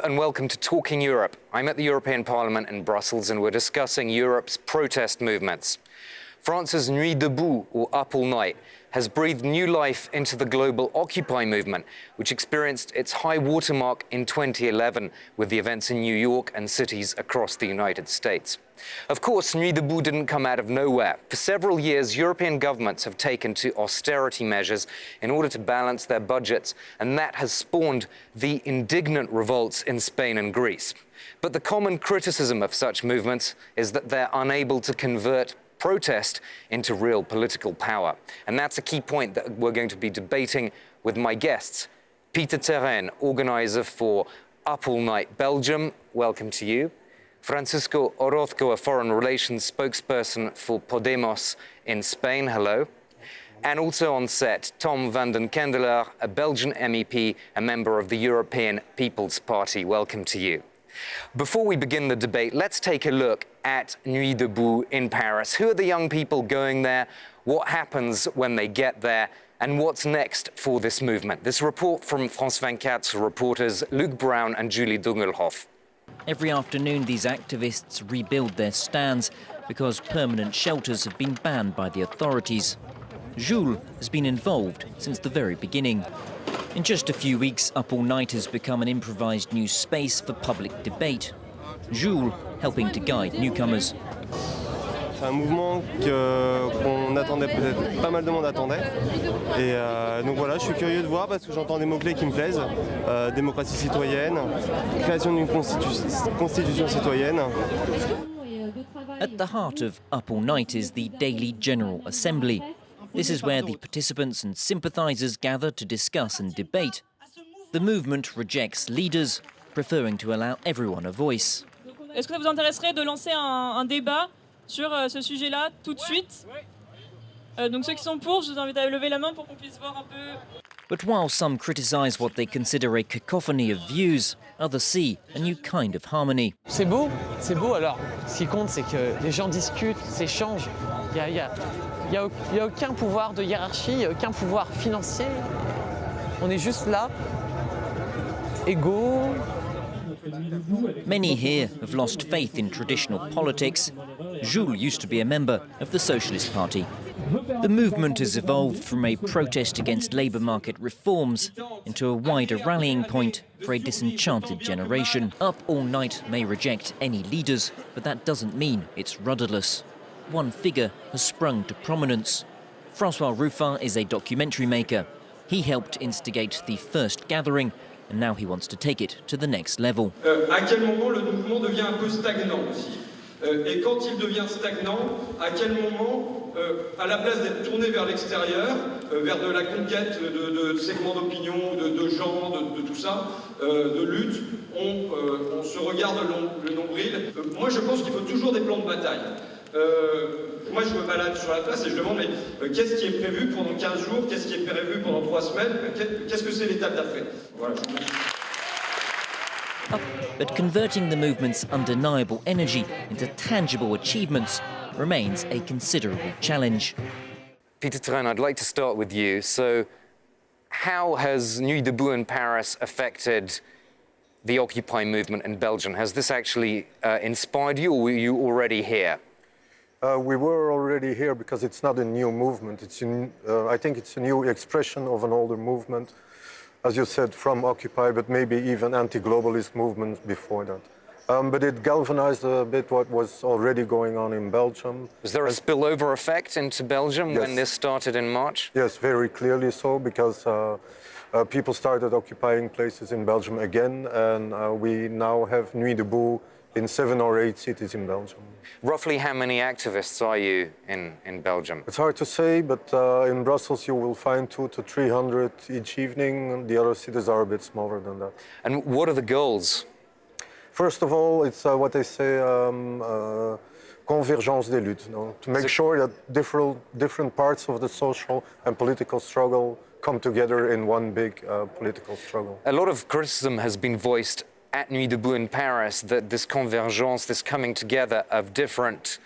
and welcome to Talking Europe. I'm at the European Parliament in Brussels and we're discussing Europe's protest movements. France's Nuit Debout, or Up All Night, has breathed new life into the global Occupy movement, which experienced its high watermark in 2011 with the events in New York and cities across the United States. Of course, Nuit Debout didn't come out of nowhere. For several years, European governments have taken to austerity measures in order to balance their budgets, and that has spawned the indignant revolts in Spain and Greece. But the common criticism of such movements is that they're unable to convert protest into real political power. And that's a key point that we're going to be debating with my guests. Peter Terrain, organizer for Up All Night Belgium, welcome to you. Francisco Orozco, a foreign relations spokesperson for Podemos in Spain, hello. And also on set, Tom van den Kendelaar, a Belgian MEP, a member of the European People's Party, welcome to you. Before we begin the debate, let's take a look at Nuit Debout in Paris. Who are the young people going there? What happens when they get there? And what's next for this movement? This report from France 24's reporters Luc Brown and Julie Dungelhoff. Every afternoon, these activists rebuild their stands because permanent shelters have been banned by the authorities. Jules has been involved since the very beginning. In just a few weeks, Up All Night has become an improvised new space for public debate. Jules helping to guide newcomers. C'est un mouvement qu'on attendait, peut-être pas mal de monde attendait. Et donc voilà, je suis curieux de voir parce que j'entends des mots-clés qui me plaisent. Démocratie citoyenne, création d'une constitution citoyenne. At the heart of Up All Night is the daily General Assembly. This is where the participants and sympathisers gather to discuss and debate. The movement rejects leaders, preferring to allow everyone a voice. Est-ce que ça vous intéresserait de lancer un débat sur ce sujet-là tout de suite? Donc ceux qui sont pour, je vous invite à lever la main pour qu'on puisse voir un peu. But while some criticise what they consider a cacophony of views, others see a new kind of harmony. C'est beau. Alors, ce qui compte, c'est que les gens discutent, s'échangent. Il n'y a aucun pouvoir de hiérarchie, il n'y a aucun pouvoir financier. On est juste là, égaux. Many here have lost faith in traditional politics. Jules used to be a member of the Socialist Party. The movement has evolved from a protest against labour market reforms into a wider rallying point for a disenchanted generation. Up All Night may reject any leaders, but that doesn't mean it's rudderless. One figure has sprung to prominence. François Ruffin is a documentary maker. He helped instigate the first gathering, and now he wants to take it to the next level. À quel moment le mouvement devient un peu stagnant aussi? Et quand il devient stagnant, à quel moment, à la place d'être tourné vers l'extérieur, vers de la conquête de segments d'opinion, de gens, de tout ça, de lutte, on se regarde le nombril. Moi, je pense qu'il faut toujours des plans de bataille. Moi, je me balade sur la place et je demande mais qu'est-ce qui est prévu pendant 15 jours, qu'est-ce qui est prévu pendant 3 semaines, qu'est-ce que c'est l'étape d'après? Voilà, je vous remercie. But converting the movement's undeniable energy into tangible achievements remains a considerable challenge. Peter Terrain, I'd like to start with you. So how has Nuit Debout in Paris affected the Occupy movement in Belgium? Has this actually inspired you, or were you already here? We were already here because it's not a new movement. I think it's a new expression of an older movement, as you said, from Occupy, but maybe even anti-globalist movements before that. But it galvanized a bit what was already going on in Belgium. Was there a spillover effect into Belgium Yes. when this started in March? Yes, very clearly so, because people started occupying places in Belgium again, and we now have Nuit Debout in 7 or 8 cities in Belgium. Roughly how many activists are you in Belgium? It's hard to say, but in Brussels you will find 200 to 300 each evening. The other cities are a bit smaller than that. And what are the goals? First of all, it's what they say, convergence des luttes, to make sure that different parts of the social and political struggle come together in one big political struggle. A lot of criticism has been voiced at Nuit Debout in Paris that this convergence, this coming together of different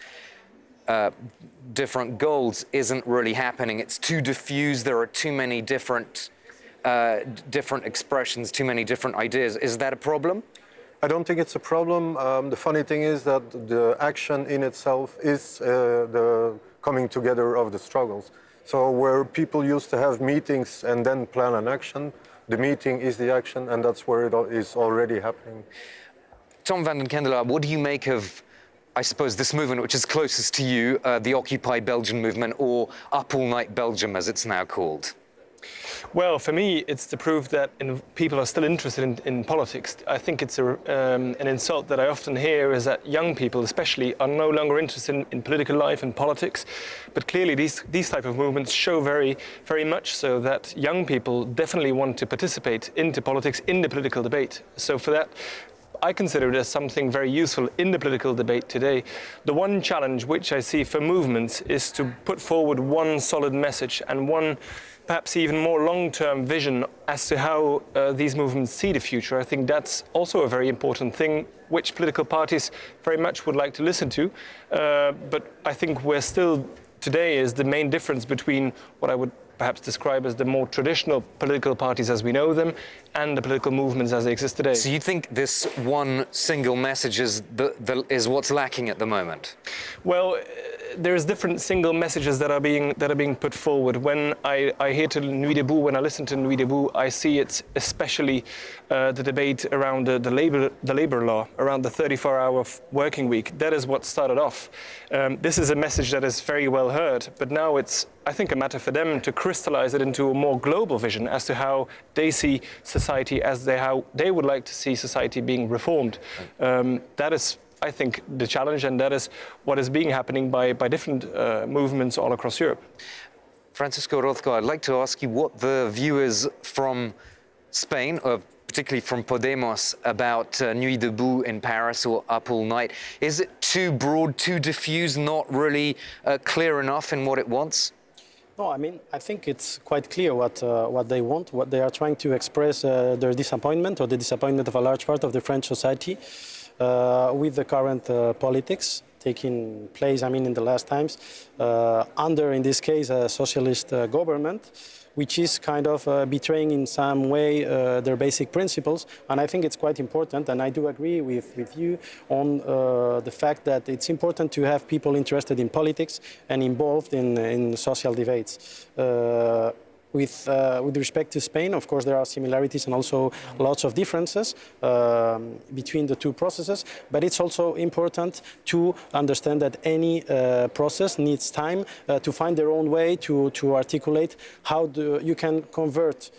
goals isn't really happening. It's too diffuse. There are too many different expressions, too many different ideas. Is that a problem? I don't think it's a problem. The funny thing is that the action in itself is the coming together of the struggles. So where people used to have meetings and then plan an action, the meeting is the action, and that's where it is already happening. Tom van den Kendelaar, what do you make of, I suppose, this movement which is closest to you, the Occupy Belgium movement, or Up All Night Belgium, as it's now called? Well, for me, it's the proof that people are still interested in politics. I think it's an insult that I often hear is that young people, especially, are no longer interested in political life and politics. But clearly, these type of movements show very, very much so that young people definitely want to participate into politics, in the political debate. So for that, I consider it as something very useful in the political debate today. The one challenge which I see for movements is to put forward one solid message and one perhaps even more long-term vision as to how these movements see the future. I think that's also a very important thing which political parties very much would like to listen to. But I think we're still, today is the main difference between what I would perhaps describe as the more traditional political parties as we know them and the political movements as they exist today. So you think this one single message is what's lacking at the moment? Well, there's different single messages that are being put forward. When I hear to Nuit Debout, when I listen to Nuit Debout, I see it's especially the debate around the labor law, around the 34-hour working week. That is what started off. This is a message that is very well heard, but now it's, I think, a matter for them to crystallize it into a more global vision as to how they see society, how they would like to see society being reformed. That is, I think, the challenge, and that is what is happening by different movements all across Europe. Francisco Rozco, I'd like to ask you what the view is from Spain, particularly from Podemos, about Nuit Debout in Paris or Up All Night. Is it too broad, too diffuse, not really clear enough in what it wants? No, I mean, I think it's quite clear what they want, what they are trying to express their disappointment, or the disappointment of a large part of the French society with the current politics taking place, I mean, in the last times, under, in this case, a socialist government, which is kind of betraying in some way their basic principles. And I think it's quite important, and I do agree with you on the fact that it's important to have people interested in politics and involved in social debates. With respect to Spain, of course, there are similarities and also lots of differences between the two processes, but it's also important to understand that any process needs time to find their own way to articulate how you can convert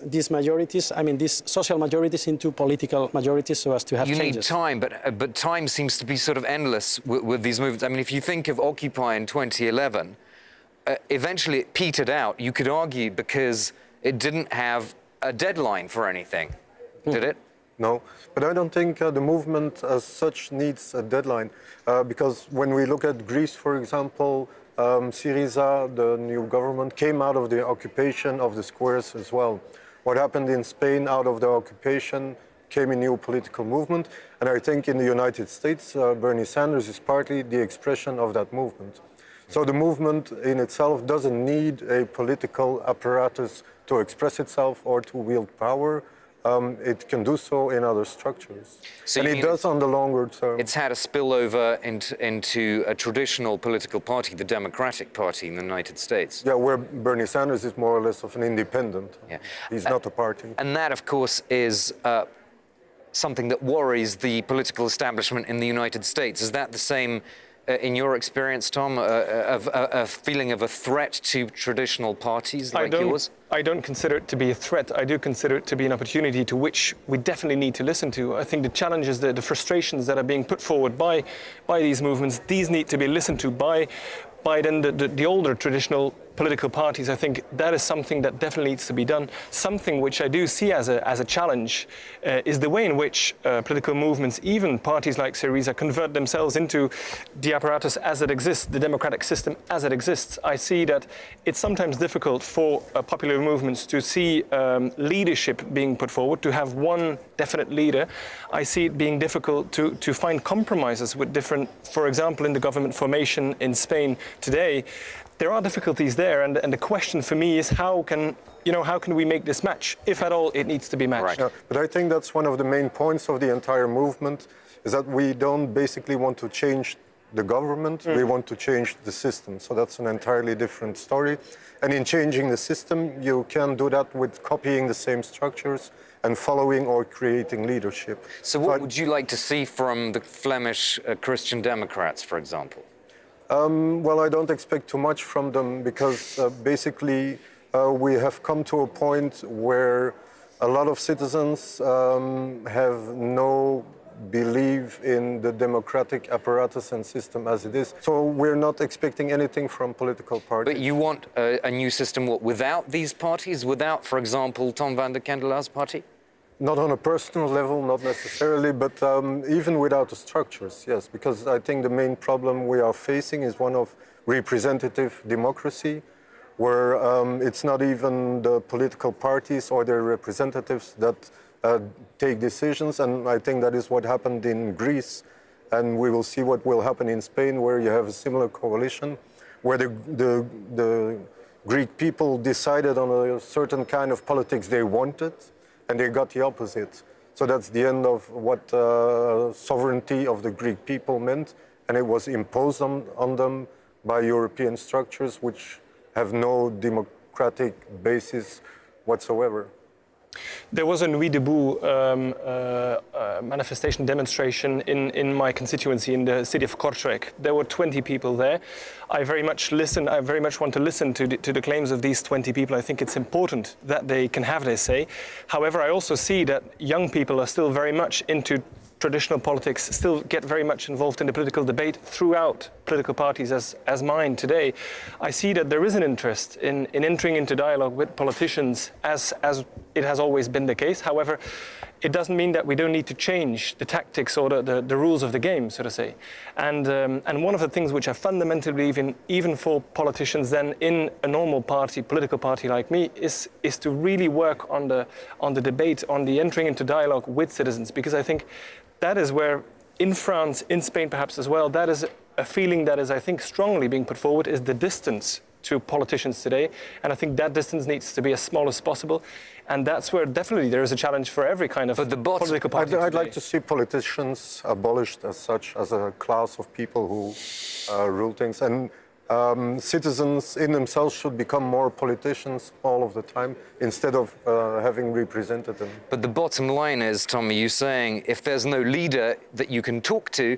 these majorities, I mean, these social majorities into political majorities so as to have changes. You need time, but time seems to be sort of endless with these movements. I mean, if you think of Occupy in 2011, eventually it petered out, you could argue, because it didn't have a deadline for anything, did it? No, but I don't think the movement as such needs a deadline, because when we look at Greece, for example, Syriza, the new government, came out of the occupation of the squares as well. What happened in Spain out of the occupation came a new political movement, and I think in the United States, Bernie Sanders is partly the expression of that movement. So the movement in itself doesn't need a political apparatus to express itself or to wield power. It can do so in other structures. So and it does on the longer term. It's had a spillover into a traditional political party, the Democratic Party in the United States. Yeah, where Bernie Sanders is more or less of an independent. Yeah. He's not a party. And that, of course, is something that worries the political establishment in the United States. Is that the same in your experience, Tom, a feeling of a threat to traditional parties like yours? I don't consider it to be a threat. I do consider it to be an opportunity to which we definitely need to listen to. I think the challenges, the frustrations that are being put forward by these movements, these need to be listened to by then the older traditional political parties. I think that is something that definitely needs to be done. Something which I do see as a challenge is the way in which political movements, even parties like Syriza, convert themselves into the apparatus as it exists, the democratic system as it exists. I see that it's sometimes difficult for popular movements to see leadership being put forward, to have one definite leader. I see it being difficult to find compromises with different, for example, in the government formation in Spain today, there are difficulties there, and the question for me is how can we make this match? If at all it needs to be matched. Yeah, but I think that's one of the main points of the entire movement, is that we don't basically want to change the government, we want to change the system. So that's an entirely different story. And in changing the system, you can do that with copying the same structures and following or creating leadership. So what would you like to see from the Flemish Christian Democrats, for example? Well, I don't expect too much from them because basically we have come to a point where a lot of citizens have no belief in the democratic apparatus and system as it is. So we're not expecting anything from political parties. But you want a new system without these parties? Without, for example, Tom van der Kendelaar's party? Not on a personal level, not necessarily, but even without the structures, yes. Because I think the main problem we are facing is one of representative democracy, where it's not even the political parties or their representatives that take decisions, and I think that is what happened in Greece, and we will see what will happen in Spain, where you have a similar coalition, where the Greek people decided on a certain kind of politics they wanted, and they got the opposite. So that's the end of what sovereignty of the Greek people meant, and it was imposed on them by European structures which have no democratic basis whatsoever. There was a Nuit Debout manifestation demonstration in my constituency in the city of Kortrijk. There were 20 people there. I very much want to listen to the claims of these 20 people. I think it's important that they can have their say. However, I also see that young people are still very much into traditional politics, still get very much involved in the political debate throughout political parties as mine today. I see that there is an interest in entering into dialogue with politicians as it has always been the case. However, it doesn't mean that we don't need to change the tactics or the rules of the game, so to say. And one of the things which I fundamentally believe in, even for politicians then in a normal party, political party like me, is to really work on the debate, on the entering into dialogue with citizens, because I think that is where, in France, in Spain perhaps as well, that is a feeling that is, I think, strongly being put forward, is the distance to politicians today. And I think that distance needs to be as small as possible. And that's where definitely there is a challenge for every kind of political party. I'd like to see politicians abolished as such, as a class of people who rule things. And citizens in themselves should become more politicians all of the time instead of having represented them. But the bottom line is, Tommy, you saying if there's no leader that you can talk to,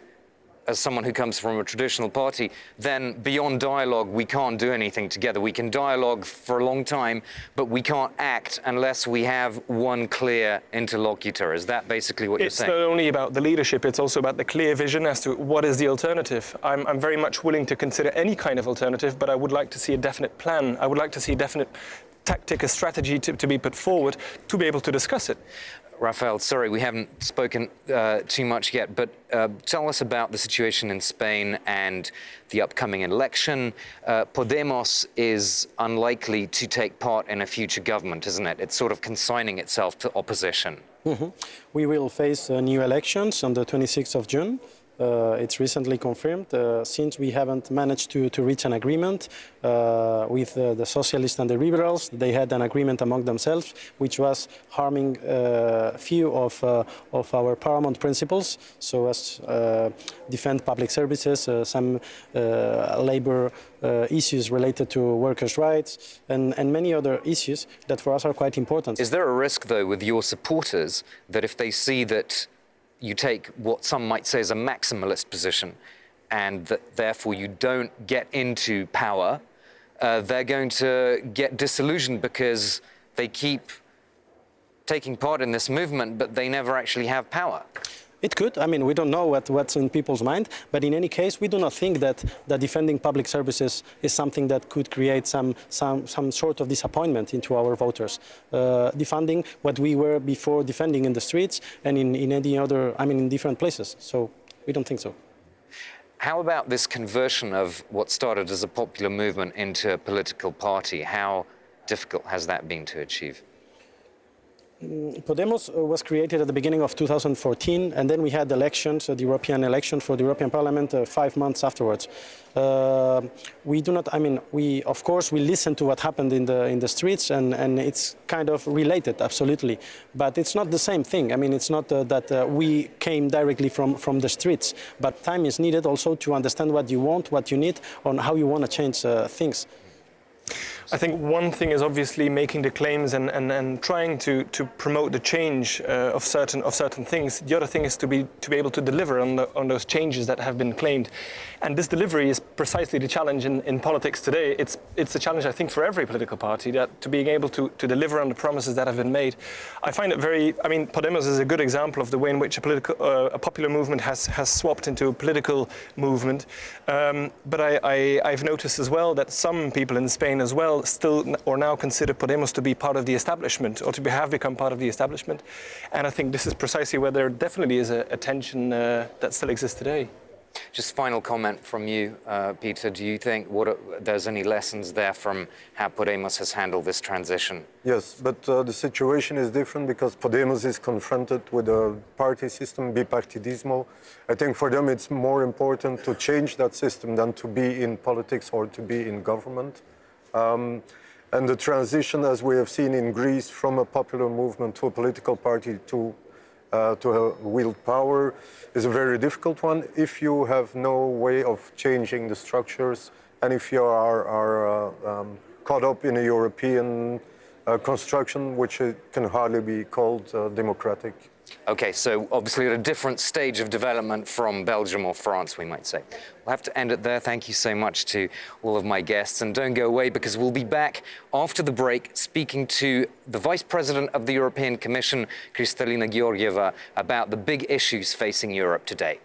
as someone who comes from a traditional party, then beyond dialogue, we can't do anything together. We can dialogue for a long time, but we can't act unless we have one clear interlocutor. Is that basically what you're saying? It's not only about the leadership, it's also about the clear vision as to what is the alternative. I'm very much willing to consider any kind of alternative, but I would like to see a definite plan. I would like to see a definite tactic, a strategy to be put forward to be able to discuss it. Rafael, sorry, we haven't spoken too much yet, but tell us about the situation in Spain and the upcoming election. Podemos is unlikely to take part in a future government, isn't it? It's sort of consigning itself to opposition. Mm-hmm. We will face new elections on the 26th of June. It's recently confirmed, since we haven't managed to reach an agreement with the socialists and the liberals. They had an agreement among themselves, which was harming a few of our paramount principles, so as defend public services, some labor issues related to workers' rights, and many other issues that for us are quite important. Is there a risk, though, with your supporters that if they see that you take what some might say is a maximalist position and that therefore you don't get into power, they're going to get disillusioned because they keep taking part in this movement, but they never actually have power? It could. I mean, we don't know what's in people's mind, but in any case, we do not think that defending public services is something that could create some sort of disappointment into our voters. Defending what we were before defending in the streets and in any other, I mean, in different places. So we don't think so. How about this conversion of what started as a popular movement into a political party? How difficult has that been to achieve? Podemos was created at the beginning of 2014, and then we had elections, the European election for the European Parliament 5 months afterwards. We do not, I mean, we of course we listen to what happened in the streets, and it's kind of related, absolutely. But it's not the same thing. I mean, it's not that we came directly from the streets, but time is needed also to understand what you want, what you need, on how you want to change things. I think one thing is obviously making the claims and trying to promote the change of certain things. The other thing is to be able to deliver on those changes that have been claimed. And this delivery is precisely the challenge in politics today. It's a challenge, I think, for every political party, that to being able to deliver on the promises that have been made. I find it very, I mean, Podemos is a good example of the way in which a popular movement has swapped into a political movement. But I've noticed as well that some people in Spain as well still or now consider Podemos to be part of the establishment, or to have become part of the establishment. And I think this is precisely where there definitely is a tension that still exists today. Just final comment from you, Peter. Do you think there's any lessons there from how Podemos has handled this transition? Yes, but the situation is different because Podemos is confronted with a party system, bipartidismo. I think for them it's more important to change that system than to be in politics or to be in government. And the transition, as we have seen in Greece, from a popular movement to a political party to wield power, is a very difficult one if you have no way of changing the structures and if you are caught up in a European construction, which can hardly be called democratic. Okay, so obviously at a different stage of development from Belgium or France, we might say. We'll have to end it there. Thank you so much to all of my guests. And don't go away, because we'll be back after the break speaking to the Vice President of the European Commission, Kristalina Georgieva, about the big issues facing Europe today.